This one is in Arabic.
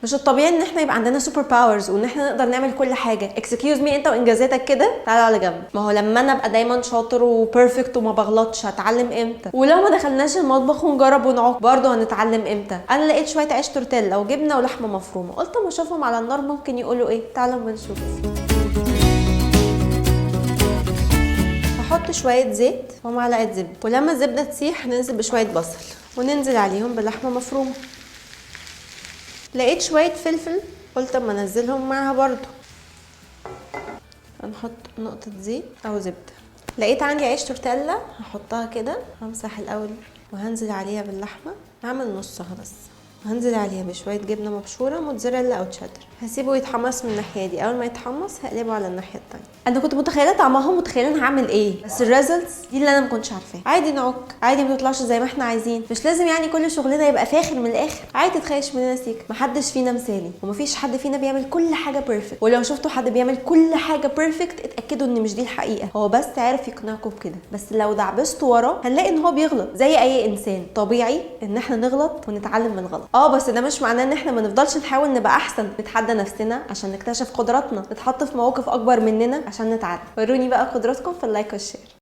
مش الطبيعي ان احنا يبقى عندنا سوبر باورز وان احنا نقدر نعمل كل حاجه. اكسكيوز مي، انت وانجازاتك كده تعالى على جنب. ما هو لما انا ابقى دايما شاطر وبيرفكت وما بغلطش هتعلم امتى؟ ولو ما دخلناش المطبخ ونجرب ونعك برضه هنتعلم امتى؟ انا لقيت شويه عيش تورتيلا وجبنه ولحمه مفرومه، قلت اما اشوفهم على النار ممكن يقولوا ايه. تعالوا اما نشوف. هحط شويه زيت ومعلقه زبده، ولما الزبده تسيح ننزل بشويه بصل وننزل عليهم بلحمه مفرومه. لقيت شويه فلفل قلت اما انزلهم معاها برضو. هنحط نقطه زيت او زبده. لقيت عندي عيش تورتيلا هحطها كده، همسح الاول وهنزل عليها باللحمه، هعمل نصها بس، هنزل عليها بشويه جبنه مبشوره موتزاريلا او تشيدر. هسيبه يتحمص من الناحيه دي، اول ما يتحمص هقلبه على الناحيه التانيه. انا كنت متخيله طعمها، متخيله انا هعمل ايه، بس الريزلتس دي اللي انا ما كنتش عارفاها. عادي نعك، عادي ما تطلعش زي ما احنا عايزين، مش لازم يعني كل شغلنا يبقى فاخر من الاخر. عادي تخيش مننا سيك، محدش فينا مثالي ومفيش حد فينا بيعمل كل حاجه بيرفكت. ولو شفتوا حد بيعمل كل حاجه بيرفكت اتاكدوا ان مش دي الحقيقه، هو بس عارف يقنعكم بكده. بس لو دعبستوا وراه هنلاقي ان هو بيغلط زي اي انسان. طبيعي ان احنا نغلط ونتعلم من الغلط. بس ده مش معناه ان احنا ما نفضلش نحاول نبقى احسن، نتحدى نفسنا عشان نكتشف قدراتنا، نتحط في مواقف اكبر مننا عشان نتعلم. وروني بقى قدراتكم في اللايك والشير.